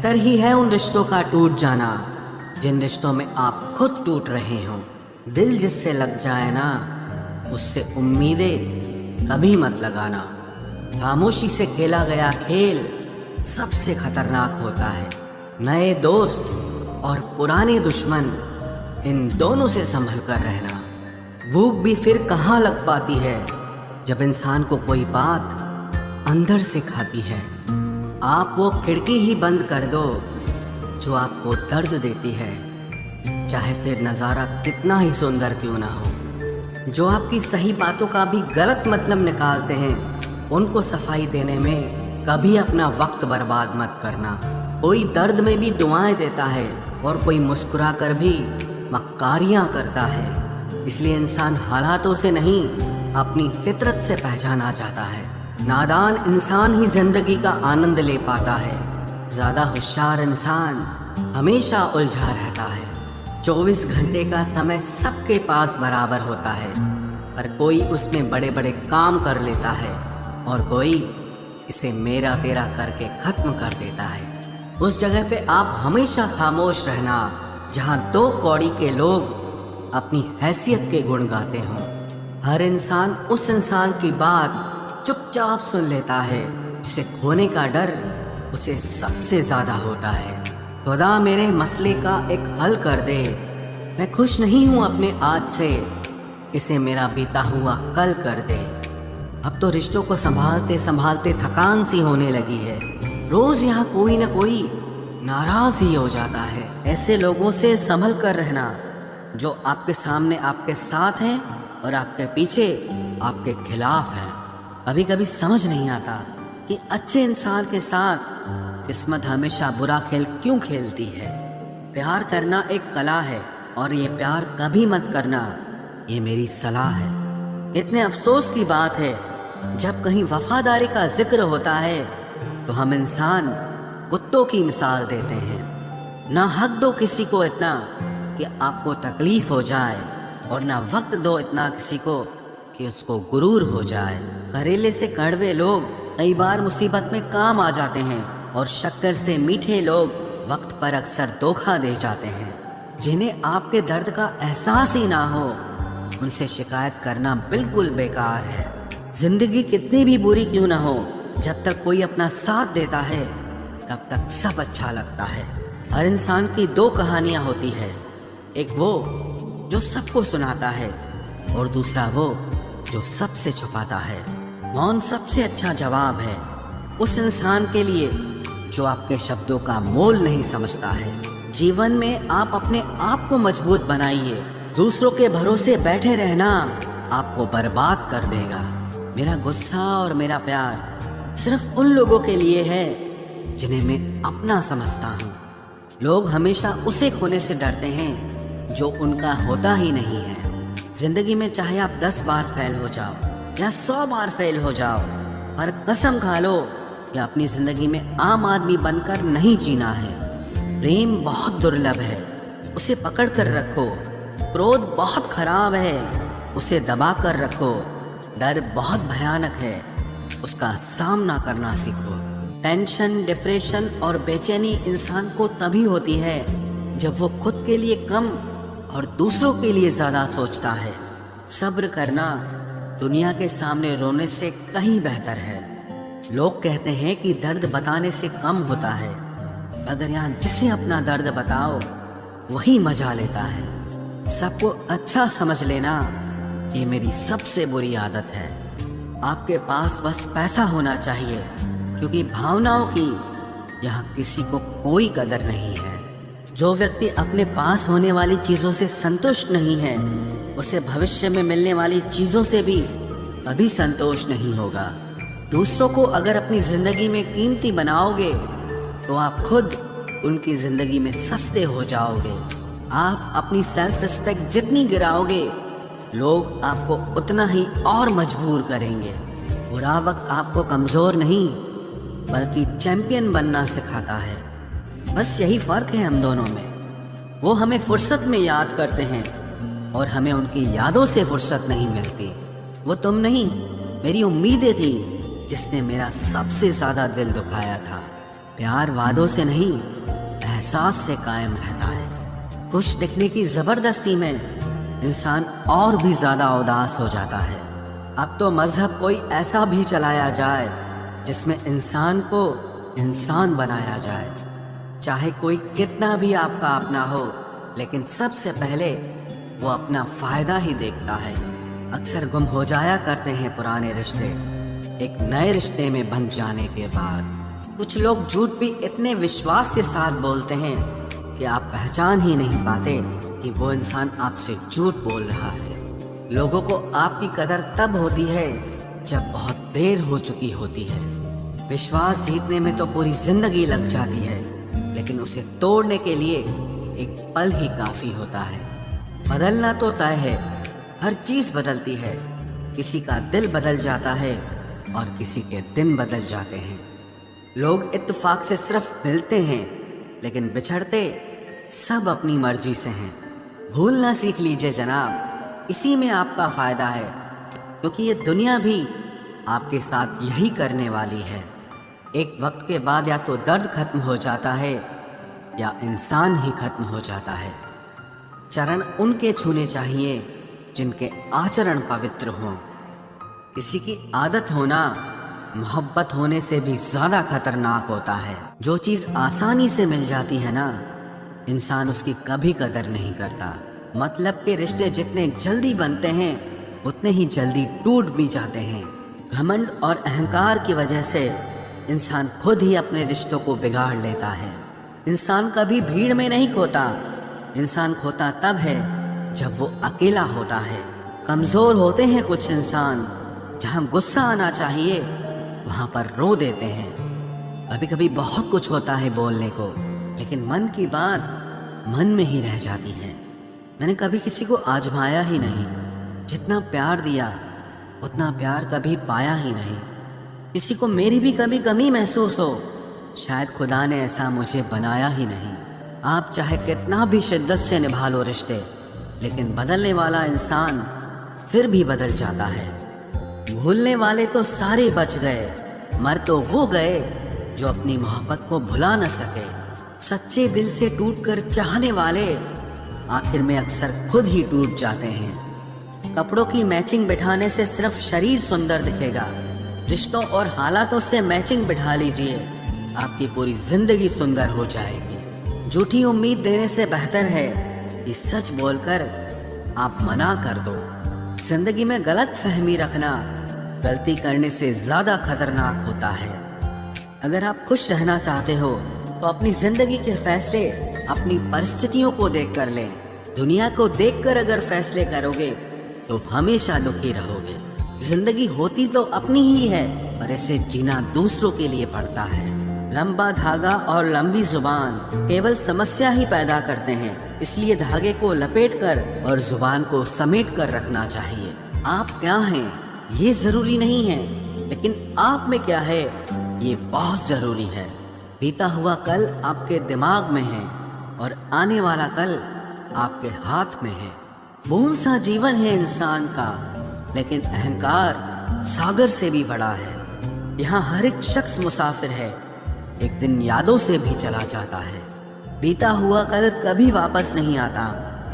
बेहतर ही है उन रिश्तों का टूट जाना जिन रिश्तों में आप खुद टूट रहे हो। दिल जिससे लग जाए ना, उससे उम्मीदें कभी मत लगाना। खामोशी से खेला गया खेल सबसे खतरनाक होता है। नए दोस्त और पुराने दुश्मन, इन दोनों से संभल कर रहना। भूख भी फिर कहाँ लग पाती है जब इंसान को कोई बात अंदर से खाती है। आप वो खिड़की ही बंद कर दो जो आपको दर्द देती है, चाहे फिर नज़ारा कितना ही सुंदर क्यों ना हो। जो आपकी सही बातों का भी गलत मतलब निकालते हैं, उनको सफाई देने में कभी अपना वक्त बर्बाद मत करना। कोई दर्द में भी दुआएं देता है और कोई मुस्कुरा कर भी मक्कारियाँ करता है। इसलिए इंसान हालातों से नहीं, अपनी फितरत से पहचाना जाता है। नादान इंसान ही जिंदगी का आनंद ले पाता है। ज़्यादा होशियार इंसान हमेशा उलझा रहता है। 24 घंटे का समय सबके पास बराबर होता है, पर कोई उसमें बड़े बड़े काम कर लेता है और कोई इसे मेरा तेरा करके ख़त्म कर देता है। उस जगह पे आप हमेशा खामोश रहना जहाँ 2 कौड़ी के लोग अपनी हैसियत के गुण गाते हों। हर इंसान उस इंसान की बात चुपचाप सुन लेता है जिसे खोने का डर उसे सबसे ज़्यादा होता है। खुदा मेरे मसले का एक हल कर दे। मैं खुश नहीं हूँ अपने आज से, इसे मेरा बीता हुआ कल कर दे। अब तो रिश्तों को संभालते संभालते थकान सी होने लगी है। रोज़ यहाँ कोई ना कोई नाराज़ ही हो जाता है। ऐसे लोगों से संभल कर रहना जो आपके सामने आपके साथ हैं और आपके पीछे आपके खिलाफ हैं। कभी कभी समझ नहीं आता कि अच्छे इंसान के साथ किस्मत हमेशा बुरा खेल क्यों खेलती है। प्यार करना एक कला है और ये प्यार कभी मत करना, ये मेरी सलाह है। इतने अफसोस की बात है जब कहीं वफादारी का जिक्र होता है तो हम इंसान कुत्तों की मिसाल देते हैं। ना हक दो किसी को इतना कि आपको तकलीफ हो जाए और ना वक्त दो इतना किसी को कि उसको गुरूर हो जाए। करेले से कड़वे लोग कई बार मुसीबत में काम आ जाते हैं और शक्कर से मीठे लोग वक्त पर अक्सर धोखा दे जाते हैं। जिन्हें आपके दर्द का एहसास ही ना हो, उनसे शिकायत करना बिल्कुल बेकार है। जिंदगी कितनी भी बुरी क्यों ना हो, जब तक कोई अपना साथ देता है तब तक सब अच्छा लगता है। हर इंसान की 2 कहानियाँ होती है, एक वो जो सबको सुनाता है और दूसरा वो जो सबसे छुपाता है। मौन सबसे अच्छा जवाब है उस इंसान के लिए जो आपके शब्दों का मोल नहीं समझता है। जीवन में आप अपने आप को मजबूत बनाइए। दूसरों के भरोसे बैठे रहना आपको बर्बाद कर देगा। मेरा गुस्सा और मेरा प्यार सिर्फ उन लोगों के लिए है जिन्हें मैं अपना समझता हूँ। लोग हमेशा उसे खोने से डरते हैं जो उनका होता ही नहीं है। जिंदगी में चाहे आप 10 बार फेल हो जाओ या 100 बार फेल हो जाओ, पर कसम खा लो कि अपनी जिंदगी में आम आदमी बनकर नहीं जीना है। प्रेम बहुत दुर्लभ है, उसे पकड़ कर रखो। क्रोध बहुत खराब है, उसे दबा कर रखो। डर बहुत भयानक है, उसका सामना करना सीखो। टेंशन, डिप्रेशन और बेचैनी इंसान को तभी होती है जब वो खुद के लिए कम और दूसरों के लिए ज़्यादा सोचता है। सब्र करना दुनिया के सामने रोने से कहीं बेहतर है। लोग कहते हैं कि दर्द बताने से कम होता है, मगर यहाँ जिसे अपना दर्द बताओ वही मजा लेता है। सबको अच्छा समझ लेना ये मेरी सबसे बुरी आदत है। आपके पास बस पैसा होना चाहिए, क्योंकि भावनाओं की यहाँ किसी को कोई कदर नहीं है। जो व्यक्ति अपने पास होने वाली चीज़ों से संतुष्ट नहीं है, उसे भविष्य में मिलने वाली चीज़ों से भी कभी संतोष नहीं होगा। दूसरों को अगर अपनी ज़िंदगी में कीमती बनाओगे तो आप खुद उनकी ज़िंदगी में सस्ते हो जाओगे। आप अपनी सेल्फ रिस्पेक्ट जितनी गिराओगे, लोग आपको उतना ही और मजबूर करेंगे। बुरा वक्त आपको कमज़ोर नहीं बल्कि चैंपियन बनना सिखाता है। बस यही फ़र्क है हम दोनों में। वो हमें फुर्सत में याद करते हैं और हमें उनकी यादों से फुर्सत नहीं मिलती। वो तुम नहीं, मेरी उम्मीदें थी जिसने मेरा सबसे ज़्यादा दिल दुखाया था। प्यार वादों से नहीं, एहसास से कायम रहता है। खुश दिखने की जबरदस्ती में इंसान और भी ज्यादा उदास हो जाता है। अब तो मजहब कोई ऐसा भी चलाया जाए जिसमें इंसान को इंसान बनाया जाए। चाहे कोई कितना भी आपका अपना हो, लेकिन सबसे पहले वो अपना फायदा ही देखता है। अक्सर गुम हो जाया करते हैं पुराने रिश्ते एक नए रिश्ते में बंध जाने के बाद। कुछ लोग झूठ भी इतने विश्वास के साथ बोलते हैं कि आप पहचान ही नहीं पाते कि वो इंसान आपसे झूठ बोल रहा है। लोगों को आपकी कदर तब होती है जब बहुत देर हो चुकी होती है। विश्वास जीतने में तो पूरी जिंदगी लग जाती है, लेकिन उसे तोड़ने के लिए एक पल ही काफी होता है। बदलना तो तय है, हर चीज बदलती है। किसी का दिल बदल जाता है और किसी के दिन बदल जाते हैं। लोग इत्तेफाक से सिर्फ मिलते हैं, लेकिन बिछड़ते सब अपनी मर्जी से हैं। भूलना सीख लीजिए जनाब, इसी में आपका फायदा है, क्योंकि ये दुनिया भी आपके साथ यही करने वाली है। एक वक्त के बाद या तो दर्द खत्म हो जाता है या इंसान ही खत्म हो जाता है। चरण उनके छूने चाहिए जिनके आचरण पवित्र हों। किसी की आदत होना मोहब्बत होने से भी ज्यादा खतरनाक होता है। जो चीज आसानी से मिल जाती है ना, इंसान उसकी कभी कदर नहीं करता। मतलब के रिश्ते जितने जल्दी बनते हैं उतने ही जल्दी टूट भी जाते हैं। घमंड और अहंकार की वजह से इंसान खुद ही अपने रिश्तों को बिगाड़ लेता है। इंसान कभी भीड़ में नहीं खोता, इंसान खोता तब है जब वो अकेला होता है। कमजोर होते हैं कुछ इंसान, जहाँ गुस्सा आना चाहिए वहाँ पर रो देते हैं। कभी कभी बहुत कुछ होता है बोलने को, लेकिन मन की बात मन में ही रह जाती है। मैंने कभी किसी को आजमाया ही नहीं, जितना प्यार दिया उतना प्यार कभी पाया ही नहीं। किसी को मेरी भी कभी कमी महसूस हो, शायद खुदा ने ऐसा मुझे बनाया ही नहीं। आप चाहे कितना भी शिद्दत से निभा लो रिश्ते, लेकिन बदलने वाला इंसान फिर भी बदल जाता है। भूलने वाले तो सारे बच गए, मर तो वो गए जो अपनी मोहब्बत को भुला न सके। सच्चे दिल से टूटकर चाहने वाले आखिर में अक्सर खुद ही टूट जाते हैं। कपड़ों की मैचिंग बिठाने से सिर्फ शरीर सुंदर दिखेगा, रिश्तों और हालातों से मैचिंग बिठा लीजिए, आपकी पूरी जिंदगी सुंदर हो जाएगी। झूठी उम्मीद देने से बेहतर है कि सच बोलकर आप मना कर दो। जिंदगी में गलत फहमी रखना गलती करने से ज्यादा खतरनाक होता है। अगर आप खुश रहना चाहते हो तो अपनी जिंदगी के फैसले अपनी परिस्थितियों को देखकर लें। दुनिया को देखकर अगर फैसले करोगे तो हमेशा दुखी रहोगे। जिंदगी होती तो अपनी ही है, पर इसे जीना दूसरों के लिए पड़ता है। लंबा धागा और लंबी जुबान केवल समस्या ही पैदा करते हैं, इसलिए धागे को लपेटकर और जुबान को समेट कर रखना चाहिए। आप क्या हैं ये जरूरी नहीं है, लेकिन आप में क्या है ये बहुत जरूरी है। बीता हुआ कल आपके दिमाग में है और आने वाला कल आपके हाथ में है। बूंद सा जीवन है इंसान का, लेकिन अहंकार सागर से भी बड़ा है। यहाँ हर एक शख्स मुसाफिर है, एक दिन यादों से भी चला जाता है। बीता हुआ कल कभी वापस नहीं आता,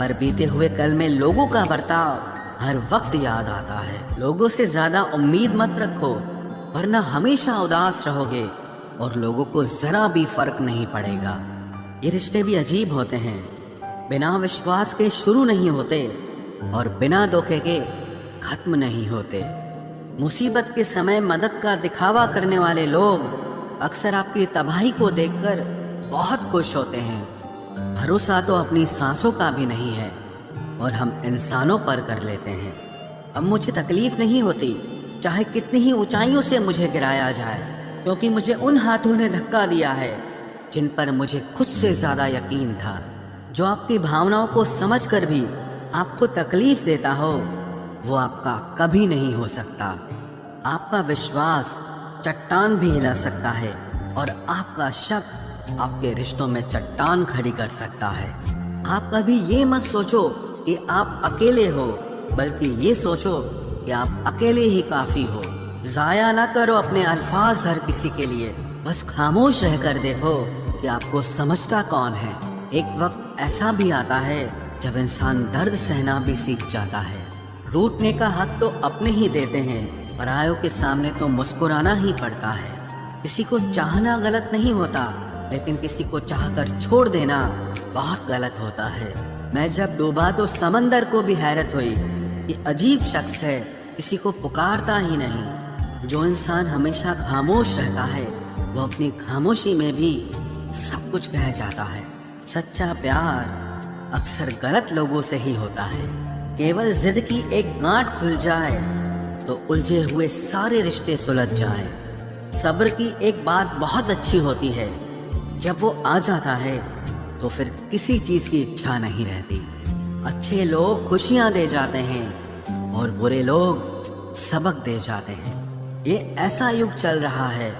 पर बीते हुए कल में लोगों का बर्ताव हर वक्त याद आता है। लोगों से ज्यादा उम्मीद मत रखो, वरना हमेशा उदास रहोगे और लोगों को जरा भी फर्क नहीं पड़ेगा। ये रिश्ते भी अजीब होते हैं, बिना विश्वास के शुरू नहीं होते और बिना धोखे के खत्म नहीं होते। मुसीबत के समय मदद का दिखावा करने वाले लोग अक्सर आपकी तबाही को देखकर बहुत खुश होते हैं। भरोसा तो अपनी सांसों का भी नहीं है और हम इंसानों पर कर लेते हैं। अब मुझे तकलीफ नहीं होती, चाहे कितनी ही ऊंचाइयों से मुझे गिराया जाए, क्योंकि मुझे उन हाथों ने धक्का दिया है जिन पर मुझे खुद से ज्यादा यकीन था। जो आपकी भावनाओं को समझकर भी आपको तकलीफ देता हो, वो आपका कभी नहीं हो सकता। आपका विश्वास चट्टान भी हिला सकता है और आपका शक आपके रिश्तों में चट्टान खड़ी कर सकता है। आप कभी ये मत सोचो कि आप अकेले हो, बल्कि ये सोचो कि आप अकेले ही काफी हो। जाया ना करो अपने अल्फाज हर किसी के लिए, बस खामोश रहकर देखो कि आपको समझता कौन है। एक वक्त ऐसा भी आता है जब इंसान दर्द सहना भी सीख जाता है। रूठने का हक तो अपने ही देते हैं, परायों के सामने तो मुस्कुराना ही पड़ता है। किसी को चाहना गलत नहीं होता, लेकिन किसी को चाहकर छोड़ देना बहुत गलत होता है। मैं जब डूबा तो समंदर को भी हैरत हुई। ये अजीब शख्स है, किसी को पुकारता ही नहीं। जो इंसान हमेशा खामोश रहता है वो अपनी खामोशी में भी सब कुछ कह जाता है। सच्चा प्यार अक्सर गलत लोगों से ही होता है। केवल जिद की एक गांठ खुल जाए तो उलझे हुए सारे रिश्ते सुलझ जाएं। सब्र की एक बात बहुत अच्छी होती है, जब वो आ जाता है तो फिर किसी चीज़ की इच्छा नहीं रहती। अच्छे लोग खुशियाँ दे जाते हैं और बुरे लोग सबक दे जाते हैं। ये ऐसा युग चल रहा है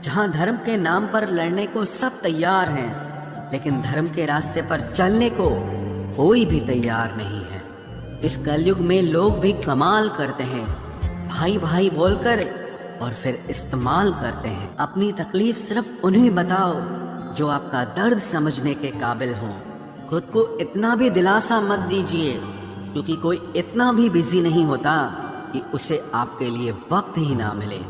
जहाँ धर्म के नाम पर लड़ने को सब तैयार हैं, लेकिन धर्म के रास्ते पर चलने को कोई भी तैयार नहीं है। इस कलयुग में लोग भी कमाल करते हैं, भाई भाई बोलकर और फिर इस्तेमाल करते हैं। अपनी तकलीफ सिर्फ उन्हें बताओ जो आपका दर्द समझने के काबिल हों। खुद को इतना भी दिलासा मत दीजिए, क्योंकि कोई इतना भी बिजी नहीं होता कि उसे आपके लिए वक्त ही ना मिले।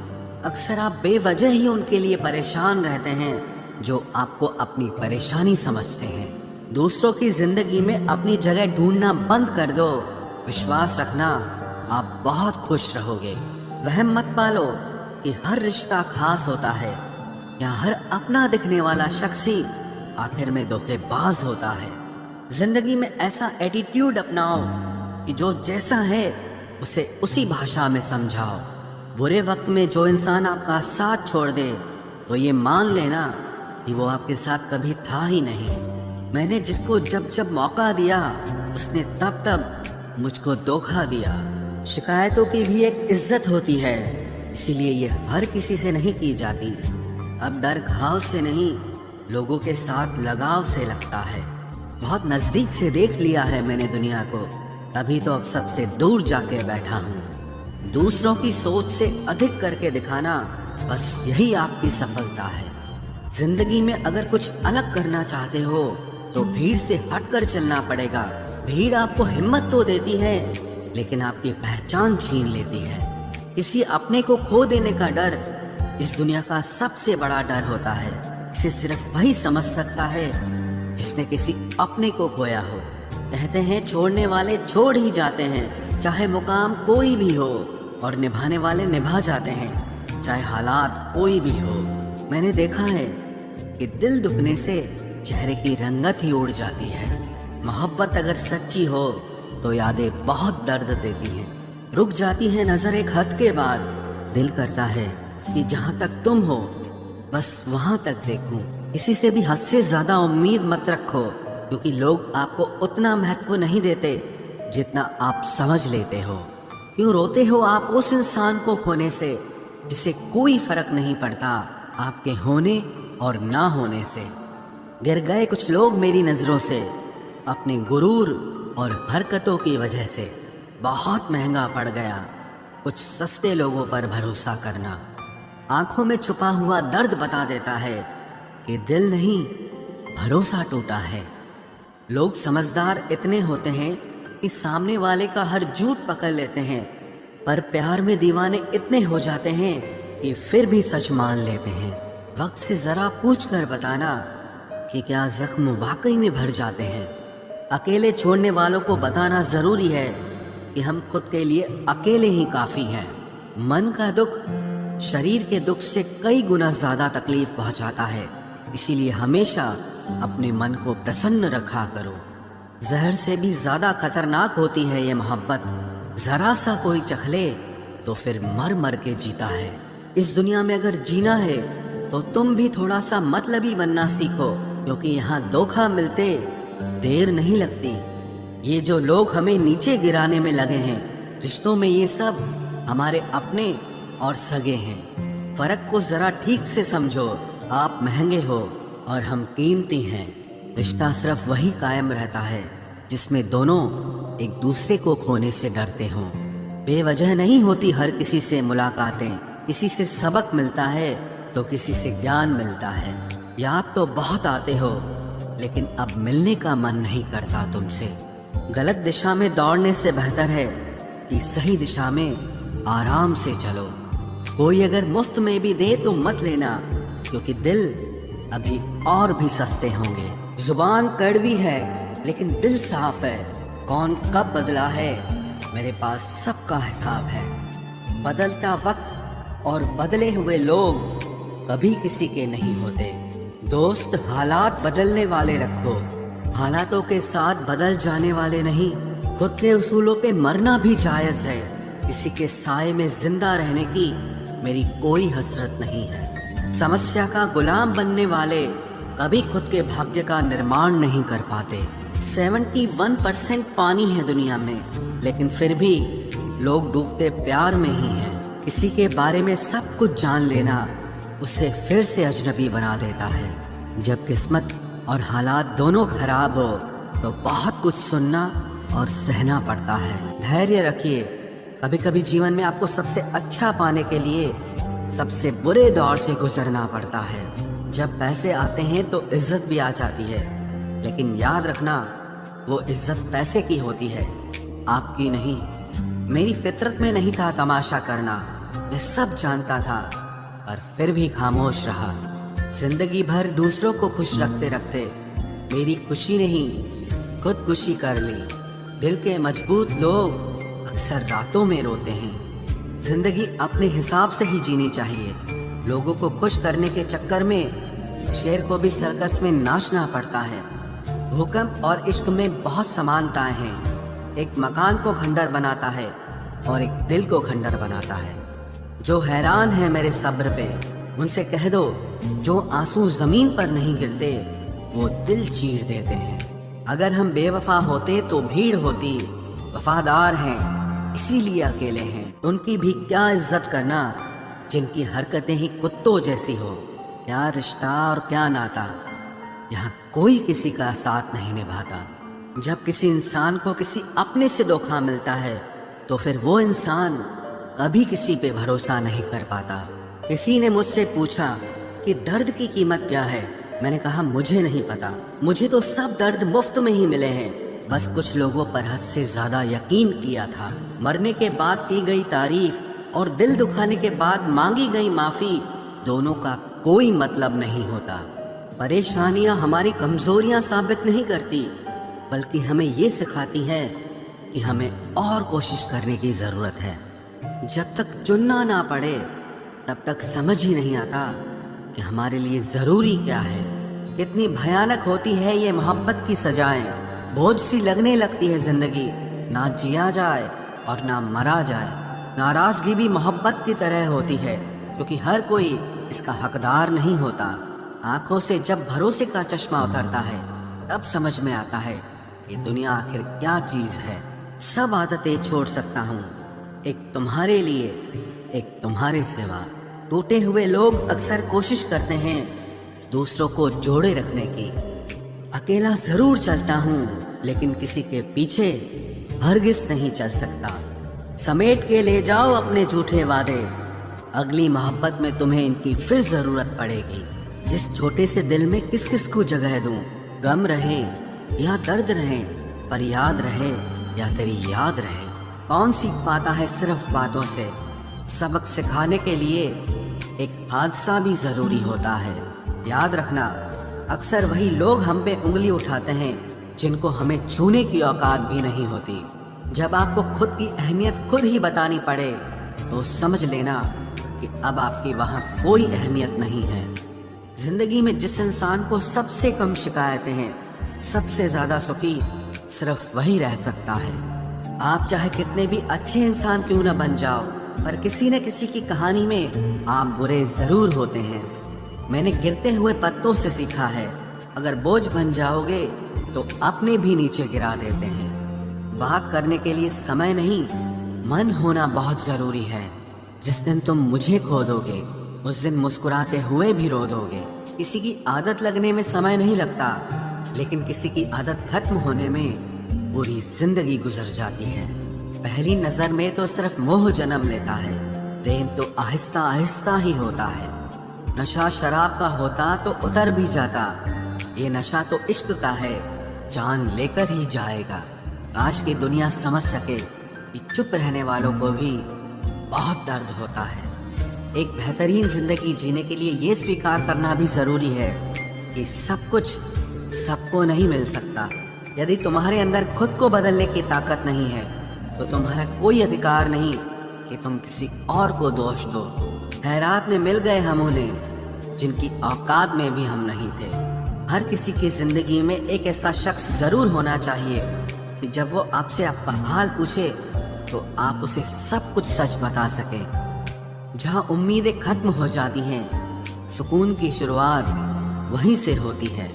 अक्सर आप बेवजह ही उनके लिए परेशान रहते हैं जो आपको अपनी परेशानी समझते हैं। दूसरों की जिंदगी में अपनी जगह ढूंढना बंद कर दो। विश्वास रखना, आप बहुत खुश रहोगे। वहम मत पालो कि हर रिश्ता खास होता है या हर अपना दिखने वाला शख्स ही आखिर में धोखेबाज होता है। जिंदगी में ऐसा एटीट्यूड अपनाओ कि जो जैसा है उसे उसी भाषा में समझाओ। बुरे वक्त में जो इंसान आपका साथ छोड़ दे तो ये मान लेना कि वो आपके साथ कभी था ही नहीं। मैंने जिसको जब जब मौका दिया उसने तब तब मुझको धोखा दिया। शिकायतों की भी एक इज्जत होती है, इसीलिए ये हर किसी से नहीं की जाती। अब डर घाव से नहीं, लोगों के साथ लगाव से लगता है। बहुत नज़दीक से देख लिया है मैंने दुनिया को, तभी तो अब सबसे दूर जाके बैठा हूँ। दूसरों की सोच से अधिक करके दिखाना, बस यही आपकी सफलता है। जिंदगी में अगर कुछ अलग करना चाहते हो तो भीड़ से हटकर चलना पड़ेगा। भीड़ आपको हिम्मत तो देती है, लेकिन आपकी पहचान छीन लेती है। किसी अपने को खो देने का डर इस दुनिया का सबसे बड़ा डर होता है। इसे सिर्फ वही समझ सकता है जिसने किसी अपने को खोया हो। कहते हैं छोड़ने वाले छोड़ ही जाते हैं, चाहे मुकाम कोई भी हो, और निभाने वाले निभा जाते हैं, चाहे हालात कोई भी हो। मैंने देखा है कि दिल दुखने से चेहरे की रंगत ही उड़ जाती है। मोहब्बत अगर सच्ची हो तो यादें बहुत दर्द देती हैं। रुक जाती है नजर एक हद के बाद। दिल करता है कि जहाँ तक तुम हो बस वहाँ तक देखूं। किसी से भी हद से ज्यादा उम्मीद मत रखो, क्योंकि लोग आपको उतना महत्व नहीं देते जितना आप समझ लेते हो। क्यों रोते हो आप उस इंसान को खोने से जिसे कोई फर्क नहीं पड़ता आपके होने और ना होने से। गिर गए कुछ लोग मेरी नज़रों से अपने गुरूर और हरकतों की वजह से। बहुत महंगा पड़ गया कुछ सस्ते लोगों पर भरोसा करना। आंखों में छुपा हुआ दर्द बता देता है कि दिल नहीं, भरोसा टूटा है। लोग समझदार इतने होते हैं कि सामने वाले का हर झूठ पकड़ लेते हैं, पर प्यार में दीवाने इतने हो जाते हैं कि फिर भी सच मान लेते हैं। वक्त से ज़रा पूछ कर बताना कि क्या जख्म वाकई में भर जाते हैं। अकेले छोड़ने वालों को बताना ज़रूरी है कि हम खुद के लिए अकेले ही काफ़ी हैं। मन का दुख शरीर के दुख से कई गुना ज़्यादा तकलीफ पहुंचाता है, इसीलिए हमेशा अपने मन को प्रसन्न रखा करो। जहर से भी ज़्यादा खतरनाक होती है ये मोहब्बत। ज़रा सा कोई चख ले तो फिर मर मर के जीता है। इस दुनिया में अगर जीना है तो तुम भी थोड़ा सा मतलबी बनना सीखो, क्योंकि यहाँ धोखा मिलते देर नहीं लगती। ये जो लोग हमें नीचे गिराने में लगे हैं, रिश्तों में ये सब हमारे अपने और सगे हैं। फर्क को जरा ठीक से समझो। आप महंगे हो और हम कीमती हैं। रिश्ता सिर्फ वही कायम रहता है जिसमें दोनों एक दूसरे को खोने से डरते हों। बेवजह नहीं होती हर किसी से मुलाकातें, किसी से सबक मिलता है तो किसी से ज्ञान मिलता है। याद तो बहुत आते हो, लेकिन अब मिलने का मन नहीं करता तुमसे। गलत दिशा में दौड़ने से बेहतर है कि सही दिशा में आराम से चलो। कोई अगर मुफ्त में भी दे तो मत लेना, क्योंकि दिल अभी और भी सस्ते होंगे। जुबान कड़वी है लेकिन दिल साफ है। कौन कब बदला है, मेरे पास सबका हिसाब है। बदलता वक्त और बदले हुए लोग कभी किसी के नहीं होते। दोस्त हालात बदलने वाले रखो, हालातों के साथ बदल जाने वाले नहीं। खुद के उसूलों पे मरना भी जायज है। किसी के साए में जिंदा रहने की मेरी कोई हसरत नहीं है। समस्या का गुलाम बनने वाले कभी खुद के भाग्य का निर्माण नहीं कर पाते। 71% पानी है दुनिया में, लेकिन फिर भी लोग डूबते प्यार में ही हैं। किसी के बारे में सब कुछ जान लेना उसे फिर से अजनबी बना देता है। जब किस्मत और हालात दोनों खराब हो तो बहुत कुछ सुनना और सहना पड़ता है। धैर्य रखिए, कभी कभी जीवन में आपको सबसे अच्छा पाने के लिए सबसे बुरे दौर से गुजरना पड़ता है। जब पैसे आते हैं तो इज्जत भी आ जाती है, लेकिन याद रखना वो इज्जत पैसे की होती है, आपकी नहीं। मेरी फितरत में नहीं था तमाशा करना, मैं सब जानता था, पर फिर भी खामोश रहा। जिंदगी भर दूसरों को खुश रखते रखते मेरी खुशी नहीं खुदकुशी कर ली। दिल के मजबूत लोग अक्सर रातों में रोते हैं। जिंदगी अपने हिसाब से ही जीनी चाहिए। लोगों को खुश करने के चक्कर में शेर को भी सर्कस में नाचना पड़ता है। भूकंप और इश्क में बहुत समानताएं हैं। एक मकान को खंडर बनाता है और एक दिल को खंडर बनाता है। जो हैरान है मेरे सब्र पे, उनसे कह दो जो आंसू जमीन पर नहीं गिरते वो दिल चीर देते हैं। अगर हम बेवफा होते तो भीड़ होती, वफादार हैं इसीलिए अकेले हैं। उनकी भी क्या इज्जत करना जिनकी हरकतें ही कुत्तों जैसी हो। क्या रिश्ता और क्या नाता, यहाँ कोई किसी का साथ नहीं निभाता। जब किसी इंसान को किसी अपने से धोखा मिलता है तो फिर वो इंसान कभी किसी पे भरोसा नहीं कर पाता। किसी ने मुझसे पूछा कि दर्द की कीमत क्या है, मैंने कहा मुझे नहीं पता, मुझे तो सब दर्द मुफ्त में ही मिले हैं। बस कुछ लोगों पर हद से ज्यादा यकीन किया था। मरने के बाद की गई तारीफ और दिल दुखाने के बाद मांगी गई माफी, दोनों का कोई मतलब नहीं होता। परेशानियां हमारी कमजोरियां साबित नहीं करती, बल्कि हमें ये सिखाती है कि हमें और कोशिश करने की जरूरत है। जब तक चुनना ना पड़े तब तक समझ ही नहीं आता कि हमारे लिए जरूरी क्या है। कितनी भयानक होती है ये मोहब्बत की सजाएं। बोझ सी लगने लगती है जिंदगी, ना जिया जाए और ना मरा जाए। नाराजगी भी मोहब्बत की तरह होती है, क्योंकि हर कोई इसका हकदार नहीं होता। आंखों से जब भरोसे का चश्मा उतरता है तब समझ में आता है कि दुनिया आखिर क्या चीज है। सब आदतें छोड़ सकता हूँ, एक तुम्हारे लिए, एक तुम्हारे सिवा। टूटे हुए लोग अक्सर कोशिश करते हैं दूसरों को जोड़े रखने की। अकेला जरूर चलता हूँ, लेकिन किसी के पीछे हरगिज नहीं चल सकता। समेट के ले जाओ अपने झूठे वादे, अगली मोहब्बत में तुम्हें इनकी फिर जरूरत पड़ेगी। इस छोटे से दिल में किस किस को जगह दूं? गम रहे या दर्द रहे, पर याद रहे या तेरी याद रहे। कौन सीख पाता है सिर्फ बातों से? सबक सिखाने के लिए एक हादसा भी जरूरी होता है। याद रखना, अक्सर वही लोग हम पे उंगली उठाते हैं जिनको हमें छूने की औकात भी नहीं होती। जब आपको खुद की अहमियत खुद ही बतानी पड़े तो समझ लेना कि अब आपकी वहाँ कोई अहमियत नहीं है। जिंदगी में जिस इंसान को सबसे कम शिकायतें हैं, सबसे ज्यादा सुखी सिर्फ वही रह सकता है। आप चाहे कितने भी अच्छे इंसान क्यों न बन जाओ, पर किसी न किसी की कहानी में आप बुरे जरूर होते हैं। मैंने गिरते हुए पत्तों से सीखा है, अगर बोझ बन जाओगे तो अपने भी नीचे गिरा देते हैं। बात करने के लिए समय नहीं, मन होना बहुत जरूरी है। जिस दिन तुम मुझे खो दोगे उस दिन मुस्कुराते हुए भी रो दोगे। किसी की आदत लगने में समय नहीं लगता, लेकिन किसी की आदत खत्म होने में पूरी जिंदगी गुजर जाती है। पहली नजर में तो सिर्फ मोह जन्म लेता है, प्रेम तो आहिस्ता आहिस्ता ही होता है। नशा शराब का होता तो उतर भी जाता, ये नशा तो इश्क का है, जान लेकर ही जाएगा। काश की दुनिया समझ सके कि चुप रहने वालों को भी बहुत दर्द होता है। एक बेहतरीन जिंदगी जीने के लिए ये स्वीकार करना भी जरूरी है कि सब कुछ सबको नहीं मिल सकता। यदि तुम्हारे अंदर खुद को बदलने की ताकत नहीं है तो तुम्हारा कोई अधिकार नहीं कि तुम किसी और को दोष दो। खैरात में मिल गए हम उन्हें जिनकी औकात में भी हम नहीं थे। हर किसी की जिंदगी में एक ऐसा शख्स जरूर होना चाहिए कि जब वो आपसे आपका हाल पूछे तो आप उसे सब कुछ सच बता सकें। जहाँ उम्मीदें खत्म हो जाती हैं, सुकून की शुरुआत वहीं से होती है।